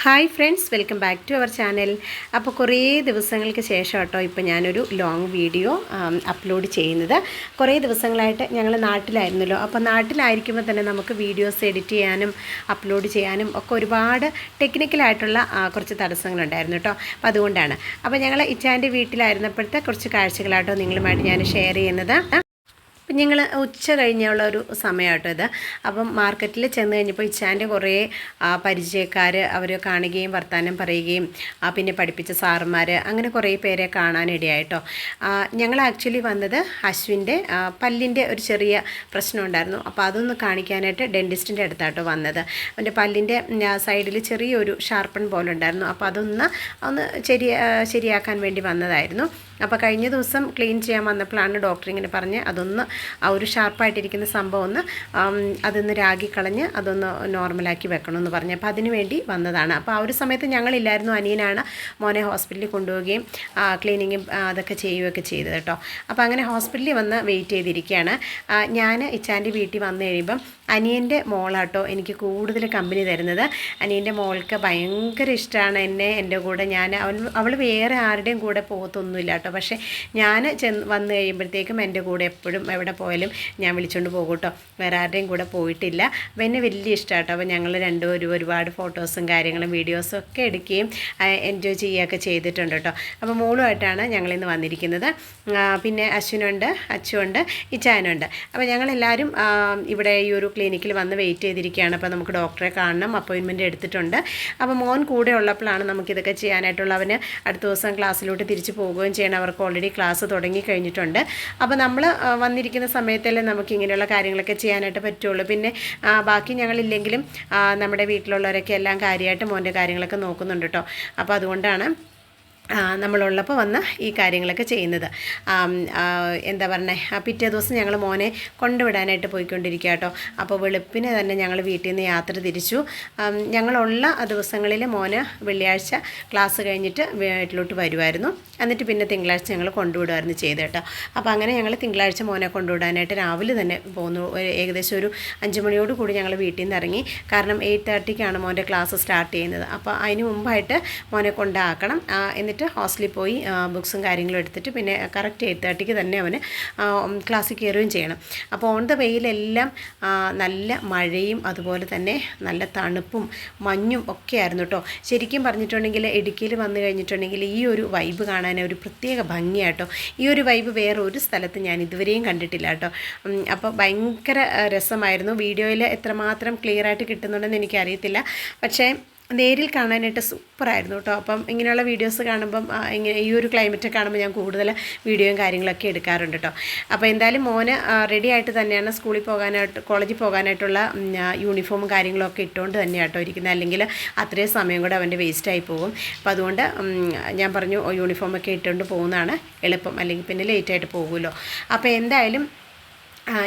Hi friends, welcome back to our channel. അപ്പോൾ കുറേ ദിവസങ്ങൾക്ക് ശേഷം കേട്ടോ ഇപ്പോൾ ഞാനൊരു ലോങ് വീഡിയോ അപ്ലോഡ് ചെയ്യുന്നത്. കുറേ ദിവസങ്ങളായിട്ട് ഞങ്ങൾ നാട്ടിലായിരുന്നല്ലോ. അപ്പോൾ നാട്ടിലായിരിക്കുമ്പോൾ തന്നെ നമുക്ക് വീഡിയോസ് എഡിറ്റ് ചെയ്യാനും അപ്ലോഡ് ചെയ്യാനും ഒക്കെ ഒരുപാട് ടെക്നിക്കലായിട്ടുള്ള കുറച്ച് തടസ്സങ്ങളുണ്ടായിരുന്നു കേട്ടോ. അപ്പോൾ അതുകൊണ്ടാണ്. അപ്പോൾ ഞങ്ങൾ ഇച്ചാൻ്റെ വീട്ടിലായിരുന്നപ്പോഴത്തെ കുറച്ച് കാഴ്ചകളാട്ടോ നിങ്ങളുമായിട്ട് ഞാൻ ഷെയർ ചെയ്യുന്നത്. അപ്പം ഞങ്ങൾ ഉച്ച കഴിഞ്ഞുള്ള ഒരു സമയം കേട്ടോ ഇത്. അപ്പം മാർക്കറ്റിൽ ചെന്ന് കഴിഞ്ഞപ്പോൾ ഇച്ചാൻ്റെ കുറേ പരിചയക്കാർ അവർ കാണുകയും വർത്തമാനം പറയുകയും പിന്നെ പഠിപ്പിച്ച സാറുമാർ അങ്ങനെ കുറേ പേരെ കാണാനിടയായിട്ടോ. ഞങ്ങൾ ആക്ച്വലി വന്നത് അശ്വിൻ്റെ പല്ലിൻ്റെ ഒരു ചെറിയ പ്രശ്നം ഉണ്ടായിരുന്നു. അപ്പോൾ അതൊന്ന് കാണിക്കാനായിട്ട് ഡെൻറ്റിസ്റ്റിൻ്റെ അടുത്താട്ടോ വന്നത്. അവൻ്റെ പല്ലിൻ്റെ സൈഡിൽ ചെറിയൊരു ഷാർപ്പൺ പോലെ ഉണ്ടായിരുന്നു. അപ്പോൾ അതൊന്ന് ശരിയാക്കാൻ വേണ്ടി വന്നതായിരുന്നു. അപ്പോൾ കഴിഞ്ഞ ദിവസം ക്ലീൻ ചെയ്യാൻ വന്നപ്പോഴാണ് ഡോക്ടർ ഇങ്ങനെ പറഞ്ഞ് അതൊന്ന് ആ ഒരു ഷാർപ്പായിട്ടിരിക്കുന്ന സംഭവം ഒന്ന് അതൊന്ന് രാഗിക്കളഞ്ഞ് അതൊന്ന് നോർമലാക്കി വെക്കണമെന്ന് പറഞ്ഞു. അപ്പോൾ അതിന് വേണ്ടി വന്നതാണ്. അപ്പോൾ ആ ഒരു സമയത്ത് ഞങ്ങളില്ലായിരുന്നു. അനിയനാണ് മോനെ ഹോസ്പിറ്റലിൽ കൊണ്ടുപോവുകയും ക്ലീനിങ്ങും അതൊക്കെ ചെയ്യുകയൊക്കെ ചെയ്തത് കേട്ടോ. അപ്പോൾ അങ്ങനെ ഹോസ്പിറ്റലിൽ വന്ന് വെയിറ്റ് ചെയ്തിരിക്കുകയാണ്. ഞാൻ ഇച്ചാൻ്റെ വീട്ടിൽ വന്നു കഴിയുമ്പം അനിയൻ്റെ മോളാട്ടോ എനിക്ക് കൂടുതൽ കമ്പനി തരുന്നത്. അനിയൻ്റെ മോൾക്ക് ഭയങ്കര ഇഷ്ടമാണ് എൻ്റെ കൂടെ. അവൾ വേറെ ആരുടെയും കൂടെ പോകത്തൊന്നുമില്ല കേട്ടോ. പക്ഷേ ഞാൻ വന്നു കഴിയുമ്പോഴത്തേക്കും എൻ്റെ കൂടെ എപ്പോഴും എവിടെ പോയാലും ഞാൻ വിളിച്ചുകൊണ്ട് പോകും കേട്ടോ. വേറെ ആരുടെയും കൂടെ പോയിട്ടില്ല. അപ്പോൾ എന്നെ വലിയ ഇഷ്ടമാണ് കേട്ടോ. അപ്പോൾ ഞങ്ങൾ രണ്ടുപേരും ഒരുപാട് ഫോട്ടോസും കാര്യങ്ങളും വീഡിയോസും ഒക്കെ എടുക്കുകയും എൻജോയ് ചെയ്യുകയൊക്കെ ചെയ്തിട്ടുണ്ട് കേട്ടോ. അപ്പോൾ മോളുമായിട്ടാണ് ഞങ്ങളിന്ന് വന്നിരിക്കുന്നത്. പിന്നെ അശ്വിനുണ്ട്, അച്ചുണ്ട്, ഇച്ചാനുണ്ട്. അപ്പോൾ ഞങ്ങളെല്ലാവരും ഇവിടെ ഈ ഒരു ക്ലിനിക്കിൽ വന്ന് വെയിറ്റ് ചെയ്തിരിക്കുകയാണ്. അപ്പോൾ നമുക്ക് ഡോക്ടറെ കാണണം, അപ്പോയിൻമെൻറ്റ് എടുത്തിട്ടുണ്ട്. അപ്പോൾ മോൻ കൂടെ ഉള്ളപ്പോഴാണ് നമുക്കിതൊക്കെ ചെയ്യാനായിട്ടുള്ള. അവന് അടുത്ത ദിവസം ക്ലാസ്സിലോട്ട് തിരിച്ചു പോവുകയും ചെയ്യണം. അവർക്ക് ഓൾറെഡി ക്ലാസ് തുടങ്ങി കഴിഞ്ഞിട്ടുണ്ട്. അപ്പോൾ നമ്മൾ വന്നിരിക്കുന്ന സമയത്തല്ലേ നമുക്ക് ഇങ്ങനെയുള്ള കാര്യങ്ങളൊക്കെ ചെയ്യാനായിട്ട് പറ്റുള്ളൂ. പിന്നെ ബാക്കി ഞങ്ങളില്ലെങ്കിലും നമ്മുടെ വീട്ടിലുള്ളവരൊക്കെ എല്ലാം കാര്യമായിട്ട് മോൻ്റെ കാര്യങ്ങളൊക്കെ നോക്കുന്നുണ്ട് കേട്ടോ. അപ്പോൾ അതുകൊണ്ടാണ് നമ്മളുള്ളപ്പോൾ വന്ന് ഈ കാര്യങ്ങളൊക്കെ ചെയ്യുന്നത്. എന്താ പറയുക, പിറ്റേ ദിവസം ഞങ്ങൾ മോനെ കൊണ്ടുവിടാനായിട്ട് പോയിക്കൊണ്ടിരിക്കുക കേട്ടോ. അപ്പോൾ വെളുപ്പിനെ തന്നെ ഞങ്ങൾ വീട്ടിൽ നിന്ന് യാത്ര തിരിച്ചു. ഞങ്ങളുള്ള ദിവസങ്ങളിൽ മോന് വെള്ളിയാഴ്ച ക്ലാസ് കഴിഞ്ഞിട്ട് വീട്ടിലോട്ട് വരുമായിരുന്നു. എന്നിട്ട് പിന്നെ തിങ്കളാഴ്ച ഞങ്ങൾ കൊണ്ടുവിടുമായിരുന്നു ചെയ്ത് കേട്ടോ. അപ്പോൾ അങ്ങനെ ഞങ്ങൾ തിങ്കളാഴ്ച മോനെ കൊണ്ടുവിടാനായിട്ട് രാവിലെ തന്നെ പോന്നു. ഏകദേശം ഒരു 5 മണിയോട് കൂടി ഞങ്ങൾ വീട്ടിൽ നിന്ന് ഇറങ്ങി. കാരണം 8:30-ക്കാണ് മോൻ്റെ ക്ലാസ് സ്റ്റാർട്ട് ചെയ്യുന്നത്. അപ്പോൾ അതിന് മുമ്പായിട്ട് മോനെ കൊണ്ടാക്കണം. എന്നിട്ട് ഹോസ്റ്റലിൽ പോയി ബുക്സും കാര്യങ്ങളും എടുത്തിട്ട് പിന്നെ കറക്റ്റ് 8:30-ക്ക് തന്നെ അവന് ക്ലാസ്സിൽ കയറുകയും ചെയ്യണം. അപ്പോൾ ഓൺ ദ വെയിലെല്ലാം നല്ല മഴയും അതുപോലെ തന്നെ നല്ല തണുപ്പും മഞ്ഞും ഒക്കെ ആയിരുന്നു കേട്ടോ. ശരിക്കും പറഞ്ഞിട്ടുണ്ടെങ്കിൽ ഇടുക്കിയിൽ വന്നു കഴിഞ്ഞിട്ടുണ്ടെങ്കിൽ ഈ ഒരു വൈബ് കാണാൻ ഒരു പ്രത്യേക ഭംഗിയാട്ടോ. ഈ ഒരു വൈബ് വേറെ ഒരു സ്ഥലത്ത് ഞാൻ ഇതുവരെയും കണ്ടിട്ടില്ല കേട്ടോ. അപ്പോൾ ഭയങ്കര രസമായിരുന്നു. വീഡിയോയിൽ എത്രമാത്രം ക്ലിയറായിട്ട് കിട്ടുന്നുണ്ടെന്ന് എനിക്കറിയത്തില്ല. പക്ഷേ നേരിൽ കാണാനായിട്ട് സൂപ്പറായിരുന്നു കേട്ടോ. അപ്പം ഇങ്ങനെയുള്ള വീഡിയോസ് കാണുമ്പം ഇങ്ങനെ ഈ ഒരു ക്ലൈമറ്റ് കാണുമ്പോൾ ഞാൻ കൂടുതൽ വീഡിയോയും കാര്യങ്ങളൊക്കെ എടുക്കാറുണ്ട് കേട്ടോ. അപ്പോൾ എന്തായാലും മോന് റെഡി ആയിട്ട് തന്നെയാണ് സ്കൂളിൽ പോകാനായിട്ട് കോളേജിൽ പോകാനായിട്ടുള്ള യൂണിഫോമും കാര്യങ്ങളൊക്കെ ഇട്ടുകൊണ്ട് തന്നെയാണ് കേട്ടോ ഇരിക്കുന്നത്. അല്ലെങ്കിൽ അത്രയും സമയം കൂടെ അവൻ്റെ വേസ്റ്റായി പോകും. അപ്പോൾ അതുകൊണ്ട് ഞാൻ പറഞ്ഞു യൂണിഫോമൊക്കെ ഇട്ടുകൊണ്ട് പോകുന്നതാണ് എളുപ്പം, അല്ലെങ്കിൽ പിന്നെ ലേറ്റായിട്ട് പോകുമല്ലോ. അപ്പോൾ എന്തായാലും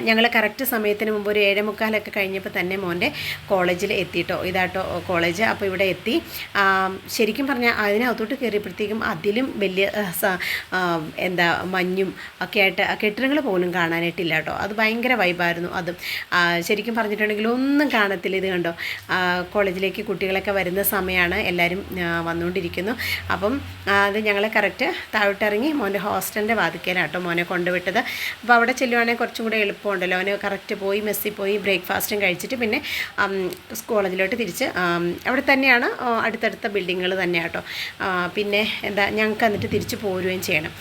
ഞങ്ങൾ കറക്റ്റ് സമയത്തിന് മുമ്പ് ഒരു 7:45 കഴിഞ്ഞപ്പോൾ തന്നെ മോൻ്റെ കോളേജിൽ എത്തിയിട്ടോ. ഇതാട്ടോ കോളേജ്. അപ്പോൾ ഇവിടെ എത്തി. ശരിക്കും പറഞ്ഞാൽ അതിനകത്തോട്ട് കയറിയപ്പോഴത്തേക്കും അതിലും വലിയ മഞ്ഞും ഒക്കെ ആയിട്ട് കെട്ടിടങ്ങൾ പോലും കാണാനായിട്ടില്ല കേട്ടോ. അത് ഭയങ്കര വൈബായിരുന്നു. അതും ശരിക്കും പറഞ്ഞിട്ടുണ്ടെങ്കിൽ ഒന്നും കാണത്തില്ല. ഇത് കണ്ടോ, കോളേജിലേക്ക് കുട്ടികളൊക്കെ വരുന്ന സമയമാണ്. എല്ലാവരും വന്നുകൊണ്ടിരിക്കുന്നു. അപ്പം അത് ഞങ്ങൾ കറക്റ്റ് താഴോട്ടിറങ്ങി മോൻ്റെ ഹോസ്റ്റലിൻ്റെ വാതിക്കലാട്ടോ മോനെ കൊണ്ടുവിട്ടത്. അപ്പോൾ അവിടെ ചെല്ലുവാണെങ്കിൽ കുറച്ചും കൂടെ എളുപ്പമുണ്ടല്ലോ. അവന് കറക്റ്റ് പോയി മെസ്സിൽ പോയി ബ്രേക്ക്ഫാസ്റ്റും കഴിച്ചിട്ട് പിന്നെ കോളേജിലോട്ട് തിരിച്ച് അവിടെ തന്നെയാണ് അടുത്തടുത്ത ബിൽഡിങ്ങുകൾ തന്നെയാണ് കേട്ടോ. പിന്നെ ഞങ്ങൾക്ക് എന്നിട്ട് തിരിച്ച് പോരുകയും ചെയ്യണം.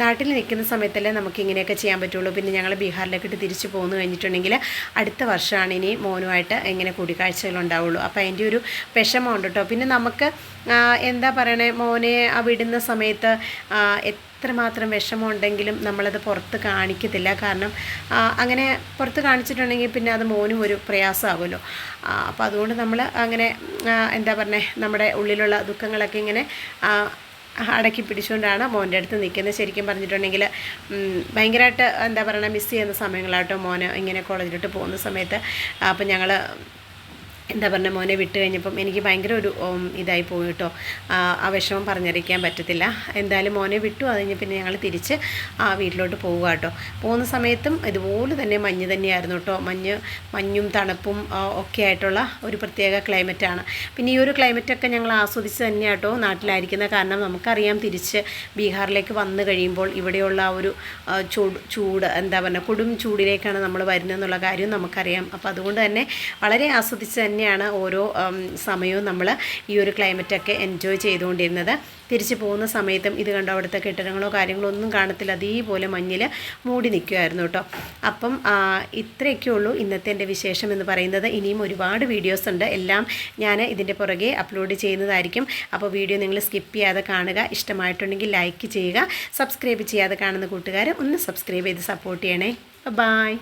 നാട്ടിൽ നിൽക്കുന്ന സമയത്തല്ലേ നമുക്ക് ഇങ്ങനെയൊക്കെ ചെയ്യാൻ പറ്റുള്ളൂ. പിന്നെ ഞങ്ങൾ ബീഹാറിലേക്കിട്ട് തിരിച്ച് പോന്നു കഴിഞ്ഞിട്ടുണ്ടെങ്കിൽ അടുത്ത വർഷമാണ് ഇനി മോനുമായിട്ട് എങ്ങനെ കൂടിക്കാഴ്ചകളുണ്ടാവുള്ളൂ. അപ്പോൾ അതിൻ്റെ ഒരു വിഷമമുണ്ട് കേട്ടോ. പിന്നെ നമുക്ക് എന്താ പറയണേ, മോനെ വിടുന്ന സമയത്ത് എത്രമാത്രം വിഷമമുണ്ടെങ്കിലും നമ്മളത് പുറത്ത് കാണിക്കത്തില്ല. കാരണം അങ്ങനെ പുറത്ത് കാണിച്ചിട്ടുണ്ടെങ്കിൽ പിന്നെ അത് മോനും ഒരു പ്രയാസമാകുമല്ലോ. അപ്പോൾ അതുകൊണ്ട് നമ്മൾ അങ്ങനെ എന്താ പറഞ്ഞേ, നമ്മുടെ ഉള്ളിലുള്ള ദുഃഖങ്ങളൊക്കെ ഇങ്ങനെ അടക്കി പിടിച്ചുകൊണ്ടാണ് മോൻ്റെ അടുത്ത് നിൽക്കുന്നത്. ശരിക്കും പറഞ്ഞിട്ടുണ്ടെങ്കിൽ ഭയങ്കരമായിട്ട് എന്താ പറയുക മിസ് ചെയ്യുന്ന സമയങ്ങളാട്ടോ മോന് ഇങ്ങനെ കോളേജിലോട്ട് പോകുന്ന സമയത്ത്. അപ്പോൾ ഞങ്ങൾ എന്താ പറഞ്ഞ മോനെ വിട്ട് കഴിഞ്ഞപ്പം എനിക്ക് ഭയങ്കര ഒരു ഇതായി പോയി കേട്ടോ. ആ വിഷമം പറഞ്ഞറിയിക്കാൻ പറ്റത്തില്ല. എന്തായാലും മോനെ വിട്ടു. അത് കഴിഞ്ഞ് പിന്നെ ഞങ്ങൾ തിരിച്ച് വീട്ടിലോട്ട് പോവുക കേട്ടോ. പോകുന്ന സമയത്തും ഇതുപോലെ തന്നെ മഞ്ഞ് തന്നെയായിരുന്നു കേട്ടോ. മഞ്ഞും തണുപ്പും ഒക്കെ ആയിട്ടുള്ള ഒരു പ്രത്യേക ക്ലൈമറ്റാണ്. പിന്നെ ഈ ഒരു ക്ലൈമറ്റൊക്കെ ഞങ്ങൾ ആസ്വദിച്ച് തന്നെയാണ് കേട്ടോ നാട്ടിലായിരിക്കുന്നത്. കാരണം നമുക്കറിയാം തിരിച്ച് ബീഹാറിലേക്ക് വന്നു കഴിയുമ്പോൾ ഇവിടെയുള്ള ആ ഒരു ചൂട് എന്താ പറയുക, കൊടും ചൂടിലേക്കാണ് നമ്മൾ വരുന്നതെന്നുള്ള കാര്യം നമുക്കറിയാം. അപ്പോൾ അതുകൊണ്ട് തന്നെ വളരെ ആസ്വദിച്ച് തന്നെയാണ് ഓരോ സമയവും നമ്മൾ ഈ ഒരു ക്ലൈമറ്റൊക്കെ എൻജോയ് ചെയ്തുകൊണ്ടിരുന്നത്. തിരിച്ച് പോകുന്ന സമയത്തും ഇത് കണ്ടോ, അവിടുത്തെ കെട്ടിടങ്ങളോ കാര്യങ്ങളോ ഒന്നും കാണത്തില്ല, അതേപോലെ മഞ്ഞിൽ മൂടി നിൽക്കുമായിരുന്നു കേട്ടോ. അപ്പം ഇത്രയൊക്കെ ഉള്ളൂ ഇന്നത്തെ എൻ്റെ വിശേഷം എന്ന് പറയുന്നത്. ഇനിയും ഒരുപാട് വീഡിയോസ് ഉണ്ട്, എല്ലാം ഞാൻ ഇതിൻ്റെ പുറകെ അപ്ലോഡ് ചെയ്യുന്നതായിരിക്കും. അപ്പോൾ വീഡിയോ നിങ്ങൾ സ്കിപ്പ് ചെയ്യാതെ കാണുക. ഇഷ്ടമായിട്ടുണ്ടെങ്കിൽ ലൈക്ക് ചെയ്യുക. സബ്സ്ക്രൈബ് ചെയ്യാതെ കാണുന്ന കൂട്ടുകാർ ഒന്ന് സബ്സ്ക്രൈബ് ചെയ്ത് സപ്പോർട്ട് ചെയ്യണേ. ബൈ.